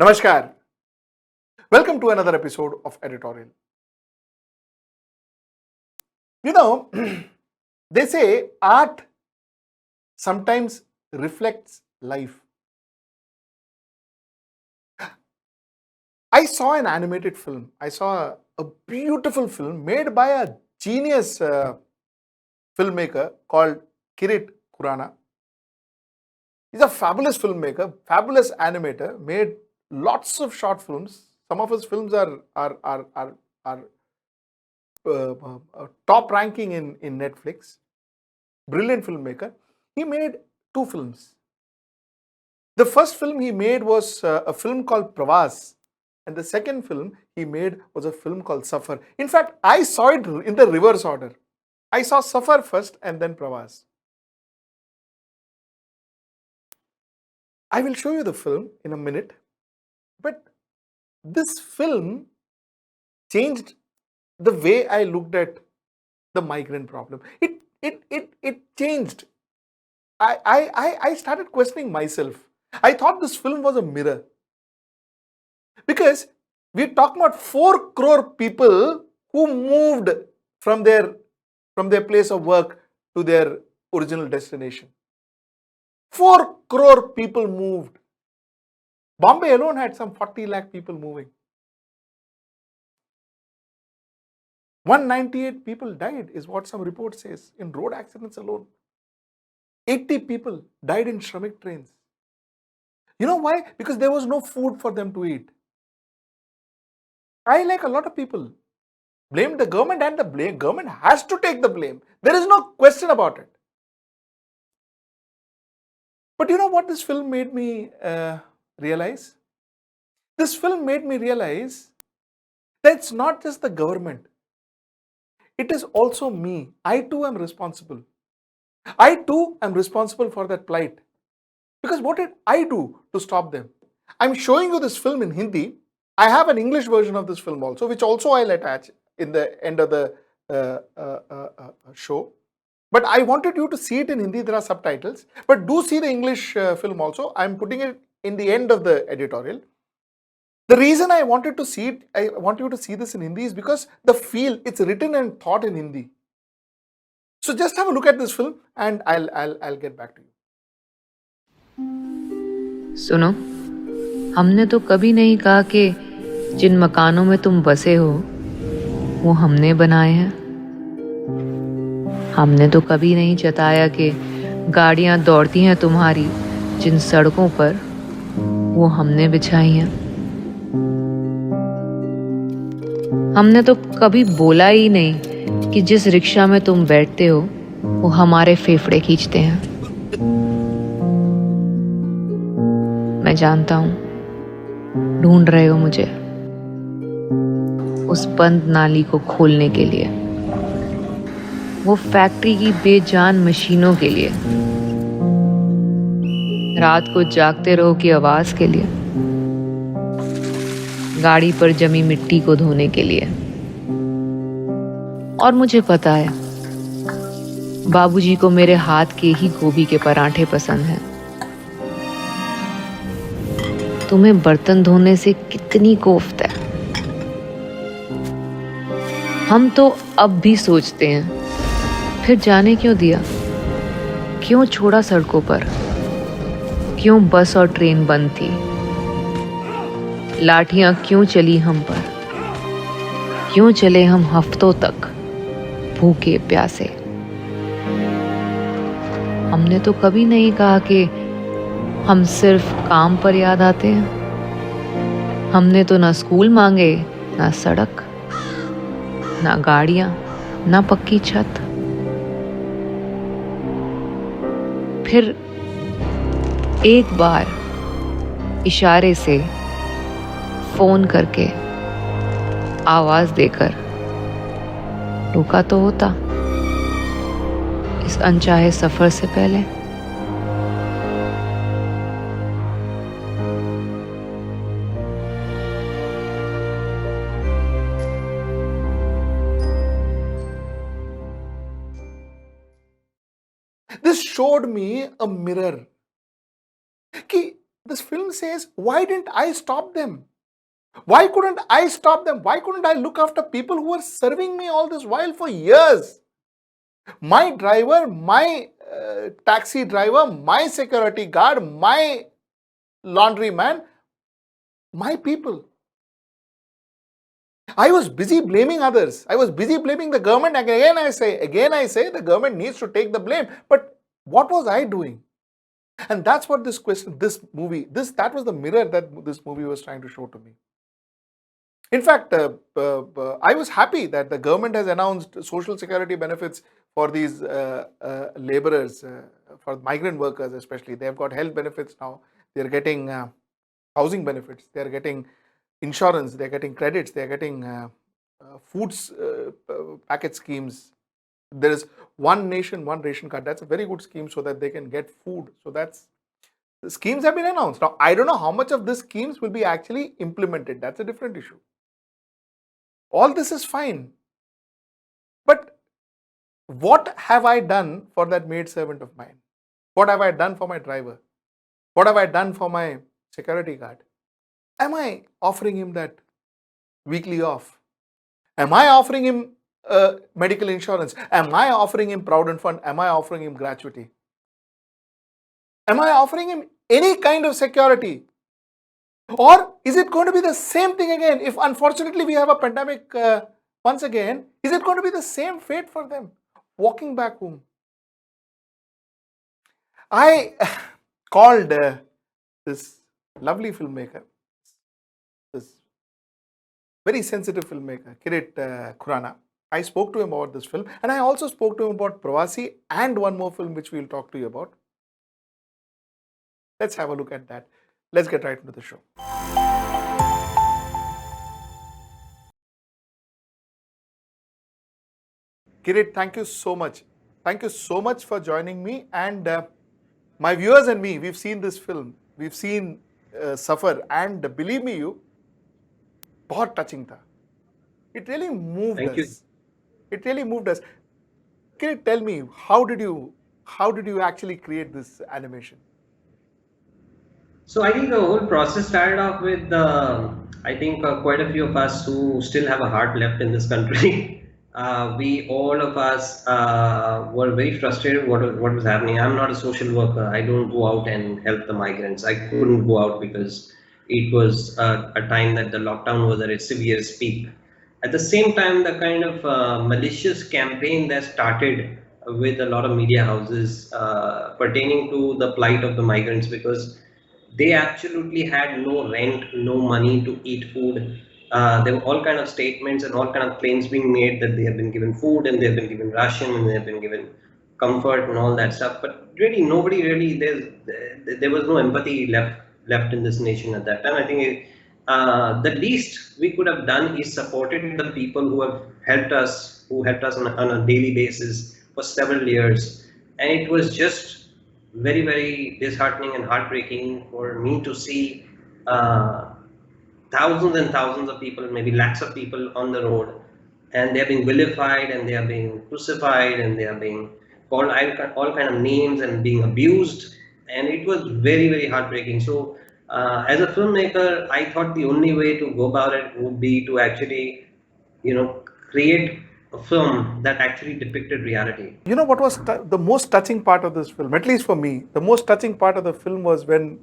Namaskar. Welcome to another episode of Editorial. You know, they say art sometimes reflects life. I saw an animated film. I saw a beautiful film made by a genius filmmaker called Kireet Khurana. He's a fabulous filmmaker, fabulous animator, made lots of short films. Some of his films are top ranking in Netflix. Brilliant filmmaker. He made two films. The first film he made was a film called Pravas, and the second film he made was a film called Safar. In fact, I saw it in the reverse order. I saw Safar first and then Pravas. I will show you the film in a minute, but this film changed the way I looked at the migrant problem. It changed. I started questioning myself. I thought this film was a mirror. Because we're talking about 4 crore people who moved from their place of work to their original destination. 4 crore people moved. Bombay alone had some 40 lakh people moving. 198 people died is what some report says in road accidents alone. 80 people died in Shramik trains. You know why? Because there was no food for them to eat. I, like a lot of people, blame the government, and the government has to take the blame. There is no question about it. But you know what this film made me realize? This film made me realize that it's not just the government. It is also me. I too am responsible. I too am responsible for that plight. Because what did I do to stop them? I'm showing you this film in Hindi. I have an English version of this film also, which also I'll attach in the end of the show. But I wanted you to see it in Hindi. There are subtitles. But do see the English film also. I'm putting it in the end of the editorial. The reason I wanted to see it, I want you to see this in Hindi is because the feel, it's written and thought in Hindi. So just have a look at this film and I'll get back to you. सुनो, हमने तो कभी नहीं कहा कि जिन मकानों में तुम बसे हो वो हमने बनाए हैं। हमने तो कभी नहीं जताया कि गाड़ियां दौड़ती हैं तुम्हारी जिन सड़कों पर वो हमने बिछाई हैं। हमने तो कभी बोला ही नहीं कि जिस रिक्शा में तुम बैठते हो वो हमारे फेफड़े खींचते हैं। मैं जानता हूं ढूंढ रहे हो मुझे उस बंद नाली को खोलने के लिए, वो फैक्ट्री की बेजान मशीनों के लिए, रात को जागते रहो की आवाज के लिए, गाड़ी पर जमी मिट्टी को धोने के लिए। और मुझे पता है बाबूजी को मेरे हाथ के ही गोभी के पराठे पसंद हैं। तुम्हें बर्तन धोने से कितनी कोफ्त है। हम तो अब भी सोचते हैं फिर जाने क्यों दिया, क्यों छोड़ा सड़कों पर, क्यों बस और ट्रेन बंद थी, लाठियां क्यों चली हम पर, क्यों चले हम हफ्तों तक भूखे प्यासे। हमने तो कभी नहीं कहा कि हम सिर्फ काम पर याद आते हैं। हमने तो ना स्कूल मांगे, ना सड़क, ना गाड़ियां, ना पक्की छत। फिर एक बार इशारे से फोन करके आवाज देकर रुका तो होता इस अनचाहे सफर से पहले। This showed me a mirror. कि This film says, why didn't I stop them? Why couldn't I stop them? Why couldn't I look after people who were serving me all this while for years? My driver, my taxi driver, my security guard, my laundryman, my people. I was busy blaming others. I was busy blaming the government. Again I say, the government needs to take the blame. But what was I doing? And that's what that was the mirror that this movie was trying to show to me. In fact, I was happy that the government has announced social security benefits for these laborers, for migrant workers especially. They have got health benefits now. They're getting housing benefits. They're getting insurance. They're getting credits. They're getting foods packet schemes. There is one nation, one ration card. That's a very good scheme so that they can get food. So the schemes have been announced. Now, I don't know how much of these schemes will be actually implemented. That's a different issue. All this is fine. But what have I done for that maid servant of mine? What have I done for my driver? What have I done for my security guard? Am I offering him that weekly off? Am I offering him medical insurance? Am I offering him provident fund? Am I offering him gratuity? Am I offering him any kind of security? Or is it going to be the same thing again? If unfortunately we have a pandemic once again, is it going to be the same fate for them? Walking back home. I called this lovely filmmaker, this very sensitive filmmaker, Kireet Khurana. I spoke to him about this film, and I also spoke to him about Pravasi and one more film which we'll talk to you about. Let's have a look at that. Let's get right into the show. Kireet, thank you so much. Thank you so much for joining me. And my viewers and me, we've seen this film. We've seen Suffer. And believe me, बहुत touching tha. It really moved Thank you. us. It really moved us. Kireet, tell me, how did you actually create this animation? So I think the whole process started off with I think quite a few of us who still have a heart left in this country. We all of us were very frustrated what was happening. I'm not a social worker. I don't go out and help the migrants. I couldn't go out because it was a time that the lockdown was at its severest peak. At the same time, the kind of malicious campaign that started with a lot of media houses pertaining to the plight of the migrants, because they absolutely had no rent, no money to eat food. There were all kind of statements and all kind of claims being made that they have been given food and they have been given ration and they have been given comfort and all that stuff. But really, nobody really there was no empathy left in this nation at that time. I think the least we could have done is supported the people who have helped us on a daily basis for several years, and it was just very, very disheartening and heartbreaking for me to see thousands and thousands of people, maybe lakhs of people on the road, and they are being vilified and they are being crucified and they are being called all kind of names and being abused, and it was very, very heartbreaking. So as a filmmaker, I thought the only way to go about it would be to actually, create a film that actually depicted reality. You know what was the most touching part of this film, at least for me, the most touching part of the film was when,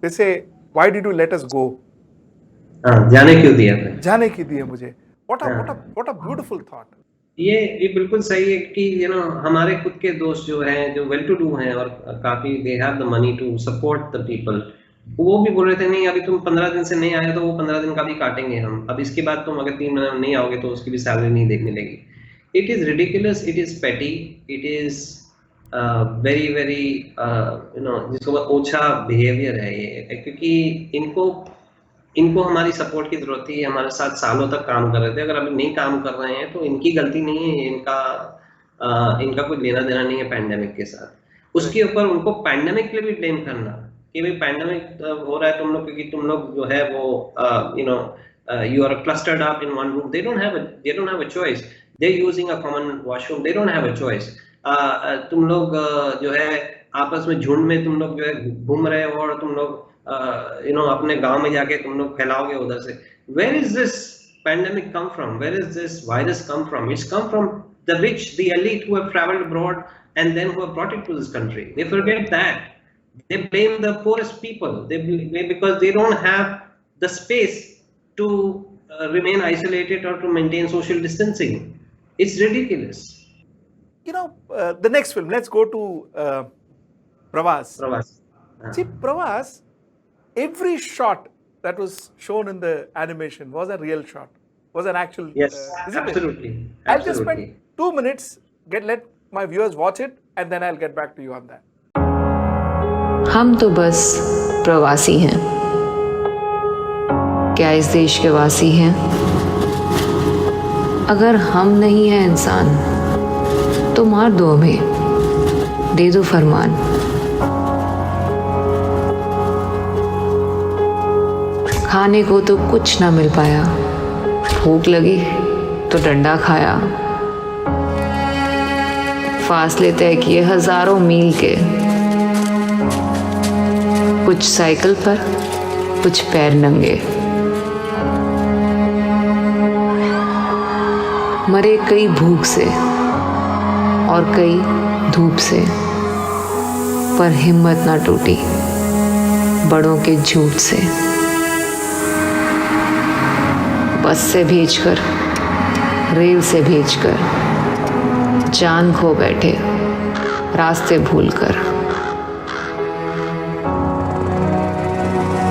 they say, why did you let us go? जाने क्यों दिया फिर? जाने क्यों दिया मुझे? What a beautiful thought. ये बिल्कुल सही है कि हमारे खुद के दोस्त जो हैं, जो वेल टू डू हैं और काफी they have the money to support the people, वो भी बोल रहे थे नहीं अभी तुम 15 दिन से नहीं आए तो वो 15 दिन का भी काटेंगे हम, अब इसके बाद तुम अगर 3 महीने नहीं आओगे तो उसकी भी सैलरी नहीं देखने लगी. It is ridiculous, it is पेटी, इट इज वेरी वेरी जिसको ओछा बिहेवियर है ये, क्योंकि इनको हमारी सपोर्ट की जरूरत थी. हमारे साथ सालों तक काम कर रहे थे. अगर अभी नहीं काम कर रहे हैं तो इनकी गलती नहीं है, इनका कोई लेना देना नहीं है पैंडेमिक के साथ. उसके ऊपर उनको पैंडेमिक के लिए भी ब्लेम करना कि भाई पैंडेमिक हो रहा है तुम लोग, क्योंकि तुम लोग जो है वो you are clustered up in one room. They don't have a choice. They're using a common washroom. They don't have a choice. तुम लोग जो है आपस में झुंड में तुम लोग जो है घूम रहे हो और तुम लोग अपने गांव में जाके तुम लोग फैलाओगे उधर से. Where is this pandemic come from? Where is this virus come from? It's come from the rich, the elite who have traveled abroad and then who have brought it to this country. They forget that. They blame the poorest people. They blame because they don't have the space to remain isolated or to maintain social distancing. It's ridiculous. The next film, let's go to Pravas. Pravas. See, Pravas, every shot that was shown in the animation was a real shot, was an actual. Yes, isn't it? absolutely. I'll just spend Absolutely. 2 minutes, let my viewers watch it, and then I'll get back to you on that. हम तो बस प्रवासी हैं, क्या इस देश के वासी हैं? अगर हम नहीं हैं इंसान तो मार दो हमें, दे दो फरमान. खाने को तो कुछ ना मिल पाया, भूख लगी तो डंडा खाया. फासले तय किए हजारों मील के, कुछ साइकिल पर कुछ पैर नंगे. मरे कई भूख से और कई धूप से, पर हिम्मत ना टूटी बड़ों के झूठ से. बस से भेजकर, रेल से भेजकर, जान खो बैठे रास्ते भूलकर.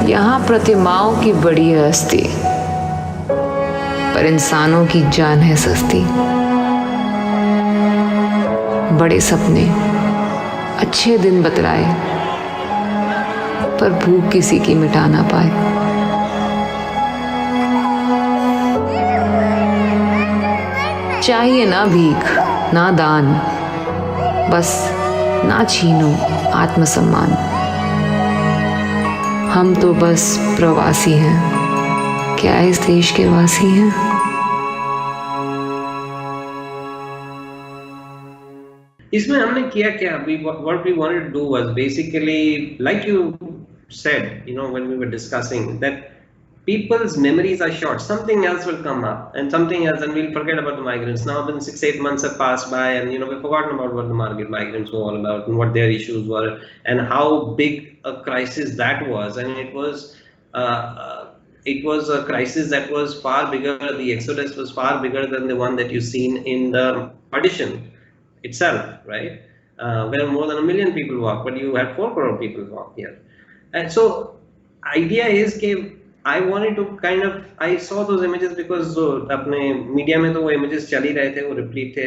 यहाँ प्रतिमाओं की बड़ी है हस्ती, पर इंसानों की जान है सस्ती. बड़े सपने अच्छे दिन बतलाए, पर भूख किसी की मिटा ना पाए. चाहिए ना भीख ना दान, बस ना छीनो आत्मसम्मान. हम तो बस प्रवासी हैं, क्या इस देश के वासी हैं? इसमें हमने किया क्या? What we wanted to do was basically, like you said, when we were discussing that people's memories are short. Something else will come up and something else, and we'll forget about the migrants. Now, then 6-8 months have passed by, and we've forgotten about what the migrants were all about and what their issues were and how big a crisis that was. And it was a crisis that was far bigger. The exodus was far bigger than the one that you've seen in the audition itself, right? Where more than 1 million people walk, but you had 4 crore people walk here. And so, idea is that I wanted to I saw those images because अपने media में तो वो images चल ही रहे थे, वो replete थे.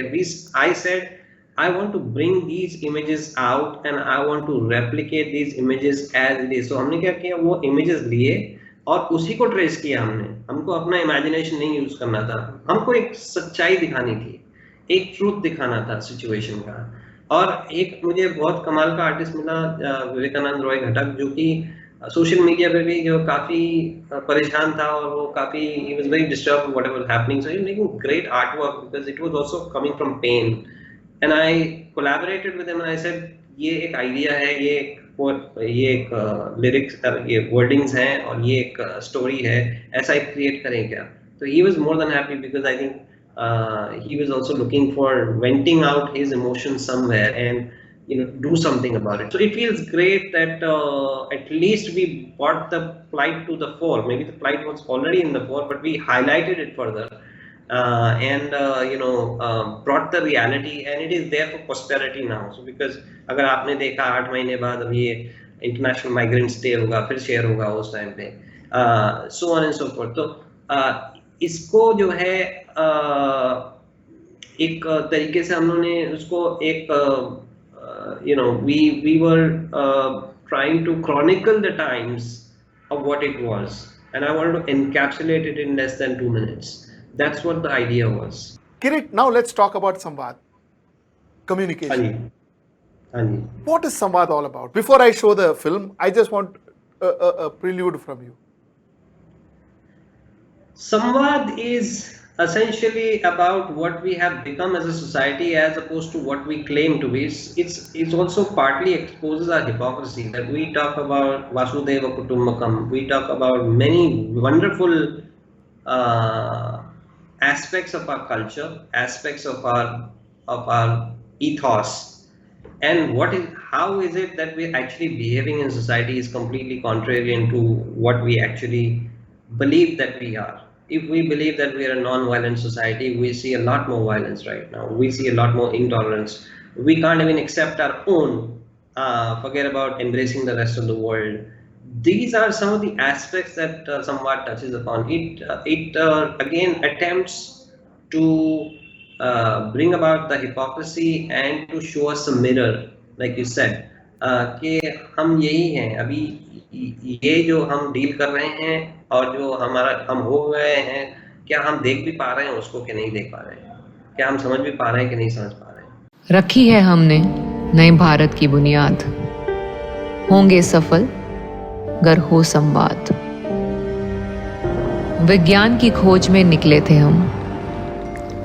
I said I want to bring these images out and I want to replicate these images as it is. So हमने क्या किया, वो images लिए और उसी को trace किया हमने. हमको अपना imagination नहीं use करना था, हमको एक सच्चाई दिखानी थी, एक truth दिखाना था situation का. और एक मुझे बहुत कमाल का आर्टिस्ट मिला, विवेकानंद रॉय घटक, जो कि सोशल मीडिया पे भी जो काफी परेशान था और वो काफी he was very disturbed with whatever was happening. So he was making great artwork because it was also coming from pain. And I collaborated with him and I said ये एक idea है, ये एक lyrics, ये wordings हैं और ये एक story है, ऐसा एक create करें क्या? So he was more than happy because I think he was also looking for venting out his emotions somewhere and do something about it. So it feels great that at least we brought the plight to the fore. Maybe the plight was already in the fore, but we highlighted it further and brought the reality, and it is there for posterity now. So because अगर आपने देखा 8 महीने बाद अब ये International Migrants Day होगा, फिर share होगा उस टाइम पे, so on and so forth. तो इसको जो है एक तरीके से हम लोगों ने उसको एक we were trying to chronicle the times of what it was, and I wanted to encapsulate it in less than 2 minutes. That's what the idea was. Kireet, now let's talk about Samvad. Communication. Anji. What is Samvad all about? Before I show the film, I just want a prelude from you. Samvad is essentially about what we have become as a society as opposed to what we claim to be. It's also partly exposes our hypocrisy that we talk about Vasudeva Kutumbakam, we talk about many wonderful uh, aspects of our culture, aspects of our ethos, and what is how is it that we're actually behaving in society is completely contrarian to what we actually believe that we are. If we believe that we are a non-violent society, we see a lot more violence right now. We see a lot more intolerance. We can't even accept our own. Forget about embracing the rest of the world. These are some of the aspects that somewhat touches upon it. It again attempts to bring about the hypocrisy and to show us a mirror, like you said, कि हम यही हैं अभी, ये जो हम deal कर रहे हैं और जो हमारा हम हो गए हैं, क्या हम देख भी पा रहे हैं उसको कि नहीं देख पा रहे हैं, क्या हम समझ भी पा रहे हैं कि नहीं समझ पा रहे हैं। रखी है हमने नए भारत की बुनियाद, होंगे सफल गर हो संवाद। विज्ञान की खोज में निकले थे हम,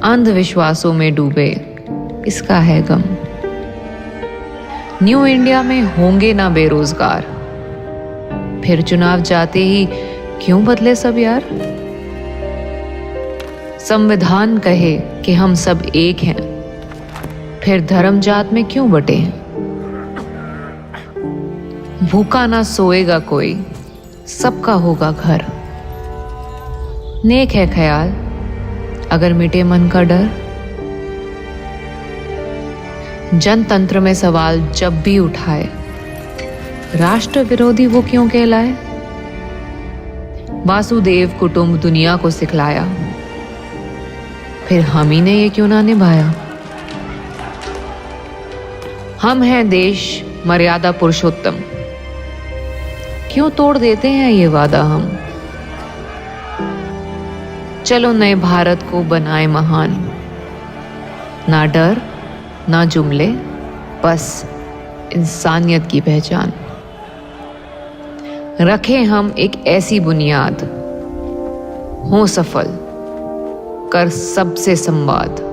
अंधविश्वासों में डूबे इसका है गम। न्यू इंडिया में होंगे ना बेरोजगार, फिर चुनाव जाते ही क्यों बदले सब यार। संविधान कहे कि हम सब एक हैं, फिर धर्म जात में क्यों बटे हैं। भूखा ना सोएगा कोई, सबका होगा घर। नेक है ख्याल अगर मिटे मन का डर। जनतंत्र में सवाल जब भी उठाए, राष्ट्र विरोधी वो क्यों कहलाए। वासुदेव कुटुंब दुनिया को सिखलाया, फिर हम ही ने ये क्यों ना निभाया। हम हैं देश मर्यादा पुरुषोत्तम, क्यों तोड़ देते हैं ये वादा हम। चलो नए भारत को बनाए महान, ना डर ना जुमले, बस इंसानियत की पहचान। रखें हम एक ऐसी बुनियाद, हो सफल कर सबसे संवाद।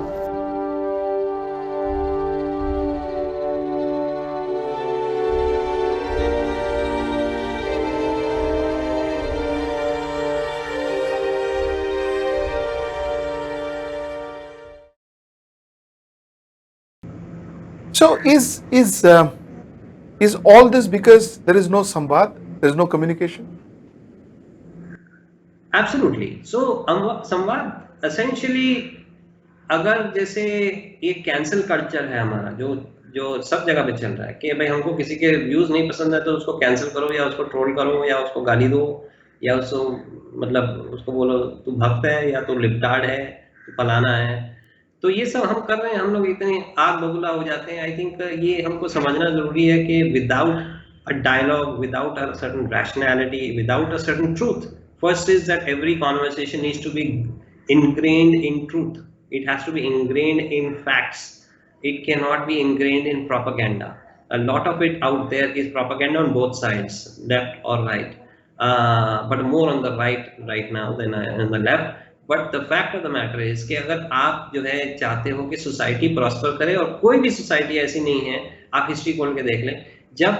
So is all this because there is no samvad, there is no communication? Absolutely. So संवाद essentially, अगर जैसे ये कैंसिल कल्चर है हमारा जो जो सब जगह पे चल रहा है कि भाई हमको किसी के व्यूज नहीं पसंद है तो उसको कैंसिल करो या उसको ट्रोल करो या उसको गाली दो या उसको मतलब उसको बोलो तू भक्त है या तू लिपटार्ड है, तू फलाना है। तो ये सब हम कर रहे हैं, हम लोग इतने आग बबूला हो जाते हैं। आई थिंक ये हमको समझना जरूरी है कि without a dialogue, without a certain rationality, without a certain truth. First is that every conversation needs to be ingrained in truth. It has to be ingrained in facts. It cannot be ingrained in propaganda. A lot of it out there is propaganda on both sides, left or right. But more on the right now than on the left. But the fact of the matter is कि अगर आप जो है चाहते हो कि society prosper करे, और कोई भी सोसाइटी ऐसी नहीं है, आप हिस्ट्री खोल के देख लें, जब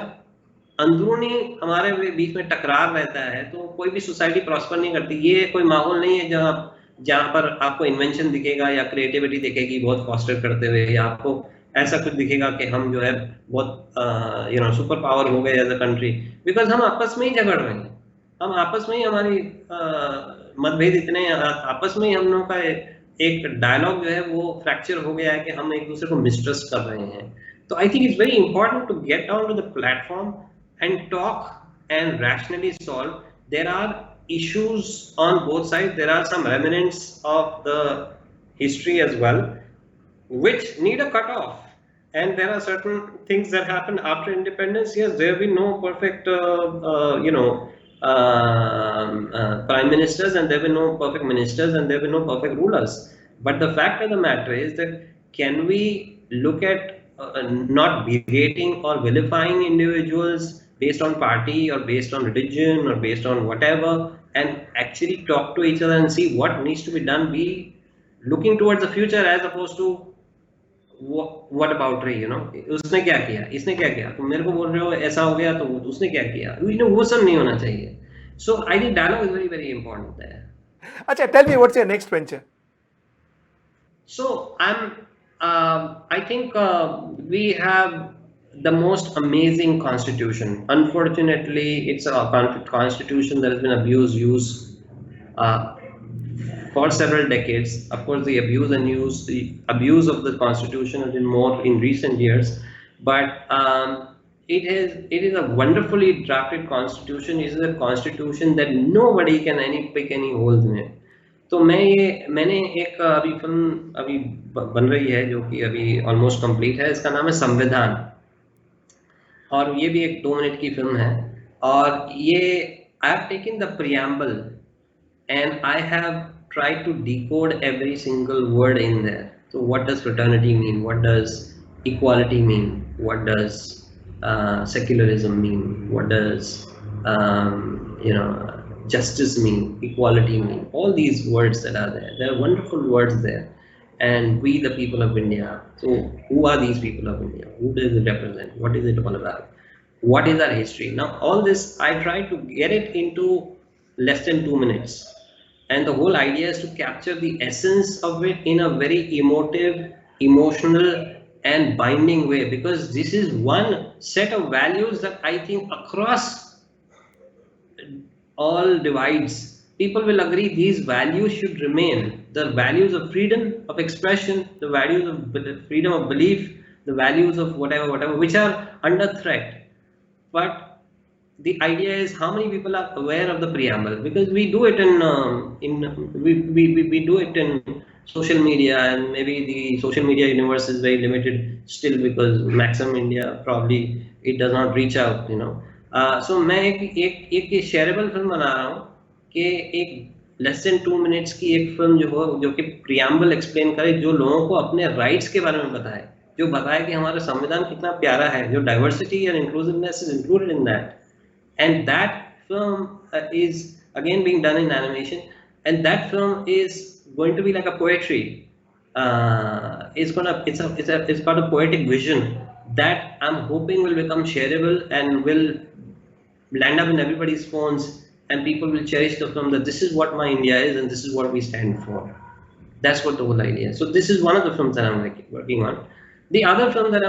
अंदरूनी हमारे बीच में टकरार रहता है तो कोई भी सोसाइटी प्रॉस्पर नहीं करती। ये कोई माहौल नहीं है जहाँ पर आपको इन्वेंशन दिखेगा या क्रिएटिविटी दिखेगी बहुत फॉस्टर करते हुए, या आपको ऐसा कुछ दिखेगा कि हम जो है बहुत सुपर पावर हो गए एज अ कंट्री, बिकॉज हम आपस में ही झगड़ रहे हैं। हम आपस में ही हमारी मतभेद इतने, आपस में ही हम लोगों का एक डायलॉग जो है वो फ्रैक्चर हो गया है कि हम एक दूसरे को मिसट्रस्ट कर रहे हैं। तो I think it's very important to get down to the platform and talk and rationally solve. There are issues on both sides. There are some remnants of the history as well which need a cutoff, and there are certain things that happen after independence. Yes, there will be no perfect prime ministers, and there will be no perfect ministers, and there will be no perfect rulers. But the fact of the matter is that can we look at not berating or vilifying individuals based on party or based on religion or based on whatever, and actually talk to each other and see what needs to be done. looking towards the future as opposed to what about Ray, you know, उसने क्या किया, इसने क्या किया, तुम मेरे को बोल रहे हो ऐसा हो गया तो उसने क्या किया, you know, वो सब नहीं होना चाहिए. So I think dialogue is very, very important there. Acha, tell me, what's your next venture? So I think we have the most amazing constitution. Unfortunately, it's a constitution that has been used uh, for several decades. Of course, the abuse of the constitution has been more in recent years, but it is a wonderfully drafted constitution. It is a constitution that nobody can pick any holes in it. तो मैंने एक अभी film अभी बन रही है जो कि अभी ऑलमोस्ट कंप्लीट है, इसका नाम है संविधान, और ये भी एक 2 मिनट की फिल्म है, और ये I have taken the preamble and I have tried to decode every single word in there. So what does fraternity mean? What does equality mean? What does secularism mean? What does justice mean? Equality mean? All these words that are there. There are wonderful words there. And we, the people of India. So who are these people of India? Who does it represent? What is it all about? What is our history? Now all this I try to get it into less than 2 minutes. And the whole idea is to capture the essence of it in a very emotive, emotional, and binding way, because this is one set of values that I think across all divides, people will agree these values should remain. The values of freedom of expression, the values of freedom of belief, the values of whatever, which are under threat. But the idea is how many people are aware of the preamble, because we do it we do it in social media, and maybe the social media universe is very limited still, because maximum India probably it does not reach out, you know. So मैं एक shareable film बना रहा हूँ कि एक less than 2 minutes की एक film जो कि preamble explain करे, जो लोगों को अपने rights के बारे में बताए, जो बताए कि हमारा संविधान कितना प्यारा है, जो diversity and inclusiveness is included in that. And that film is again being done in animation, and that film is going to be like a poetry. It's got a poetic vision that I'm hoping will become shareable and will land up in everybody's phones, and people will cherish the film that this is what my India is and this is what we stand for. That's what the whole idea is. So this is one of the films that I'm working on. The other film that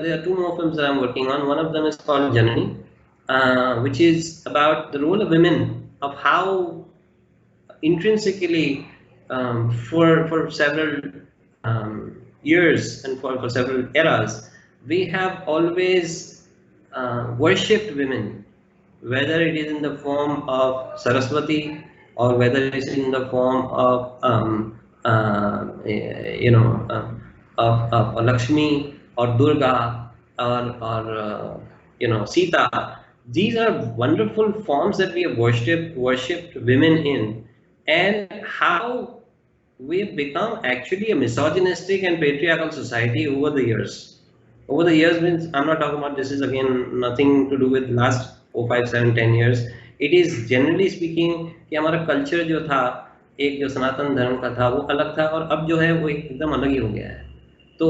there are 2 more films that I'm working on. One of them is called Janani, which is about the role of women, of how intrinsically for several years and for several eras, we have always worshipped women, whether it is in the form of Saraswati or whether it is in the form of of Lakshmi or Durga or Sita. These are wonderful forms that we have worshipped women in, and how we've become actually a misogynistic and patriarchal society over the years. Over the years means I'm not talking about, this is again nothing to do with last 4, 5, 7, 10 years. It is generally speaking कि हमारा culture जो था, एक जो सनातन धर्म का था वो अलग था, और अब जो है वो एकदम अलग ही हो गया है. तो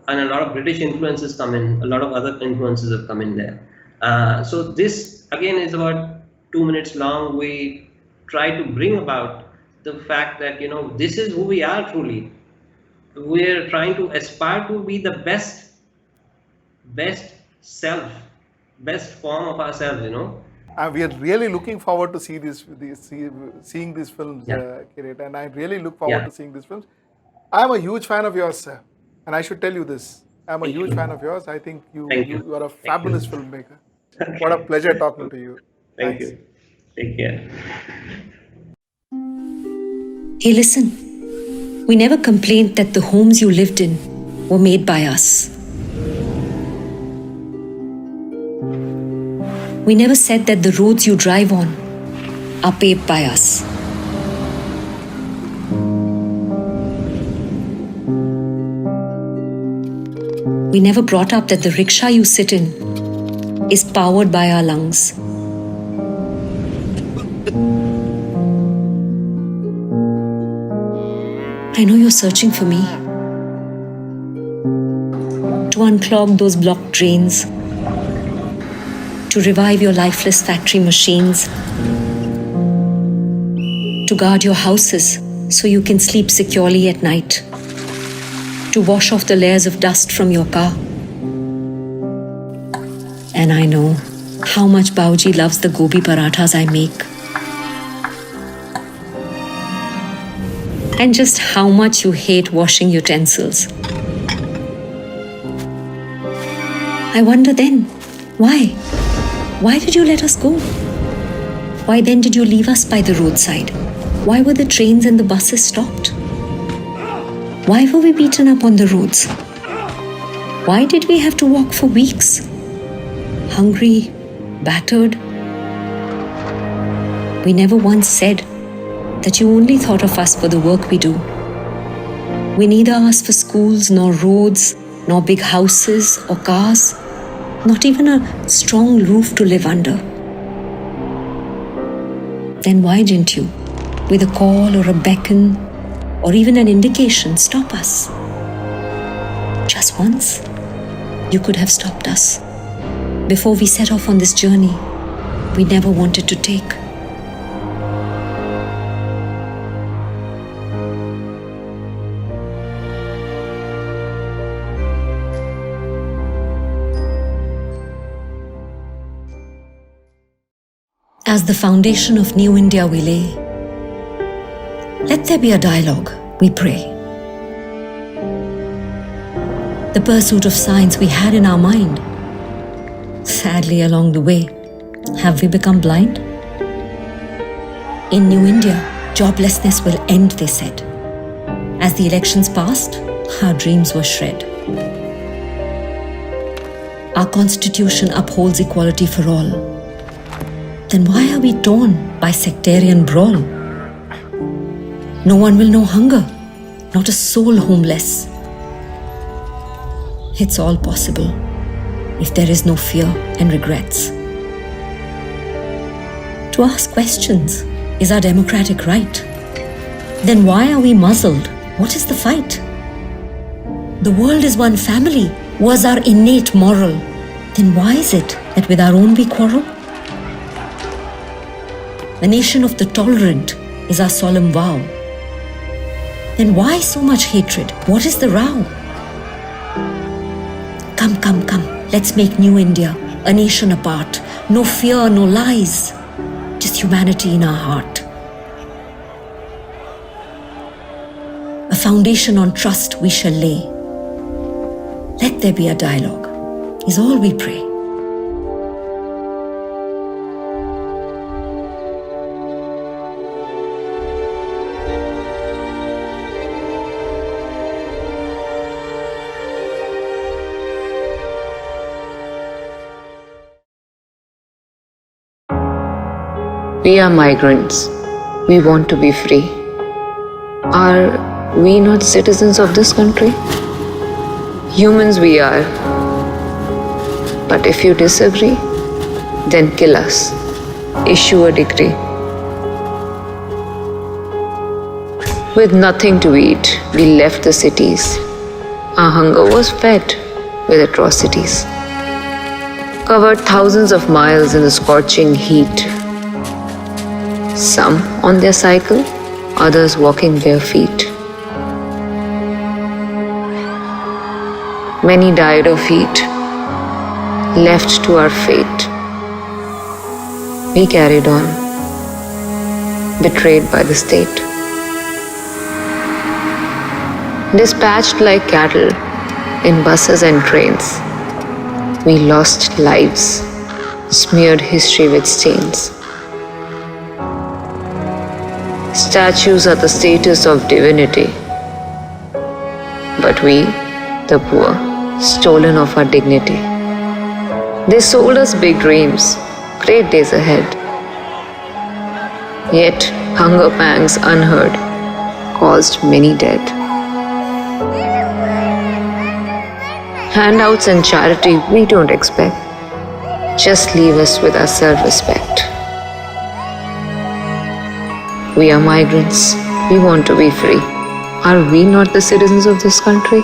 and a lot of British influences come in, a lot of other influences have come in there. So this again is about 2 minutes long. We try to bring about the fact that this is who we are truly. We're trying to aspire to be the best self, best form of ourselves. We are really looking forward to seeing these films, Kireet, and I really look forward to seeing these films. I'm a huge fan of yours, sir, and I should tell you this. I'm a huge fan of yours. I think you are a fabulous filmmaker. What a pleasure talking to you. Thank you. Take care. Hey, listen. We never complained that the homes you lived in were made by us. We never said that the roads you drive on are paved by us. We never brought up that the rickshaw you sit in is powered by our lungs. I know you're searching for me. To unclog those blocked drains. To revive your lifeless factory machines. To guard your houses so you can sleep securely at night. To wash off the layers of dust from your car. And I know how much Bauji loves the gobi parathas I make. And just how much you hate washing utensils. I wonder then, why? Why did you let us go? Why then did you leave us by the roadside? Why were the trains and the buses stopped? Why were we beaten up on the roads? Why did we have to walk for weeks? Hungry, battered. We never once said that you only thought of us for the work we do. We neither asked for schools, nor roads, nor big houses or cars, not even a strong roof to live under. Then why didn't you, with a call or a beckon, or even an indication, stop us? Just once, you could have stopped us. Before we set off on this journey, we never wanted to take. As the foundation of New India we lay, let there be a dialogue, we pray. The pursuit of science we had in our mind. Sadly, along the way, have we become blind? In New India, joblessness will end, they said. As the elections passed, our dreams were shred. Our constitution upholds equality for all. Then why are we torn by sectarian brawl? No one will know hunger, not a soul homeless. It's all possible if there is no fear and regrets. To ask questions is our democratic right. Then why are we muzzled? What is the fight? The world is one family was our innate moral. Then why is it that with our own we quarrel? A nation of the tolerant is our solemn vow. Then why so much hatred? What is the row? Come, come, come, let's make New India a nation apart. No fear, no lies, just humanity in our heart. A foundation on trust we shall lay. Let there be a dialogue, is all we pray. We are migrants. We want to be free. Are we not citizens of this country? Humans we are. But if you disagree, then kill us. Issue a decree. With nothing to eat, we left the cities. Our hunger was fed with atrocities. Covered thousands of miles in the scorching heat. Some on their cycle, others walking bare feet. Many died of heat, left to our fate. We carried on, betrayed by the state. Dispatched like cattle in buses and trains, we lost lives, smeared history with stains. Statues are the status of divinity, but we, the poor, stolen of our dignity. They sold us big dreams, great days ahead. Yet hunger pangs unheard caused many dead. Handouts and charity we don't expect. Just leave us with our self-respect. We are migrants. We want to be free. Are we not the citizens of this country?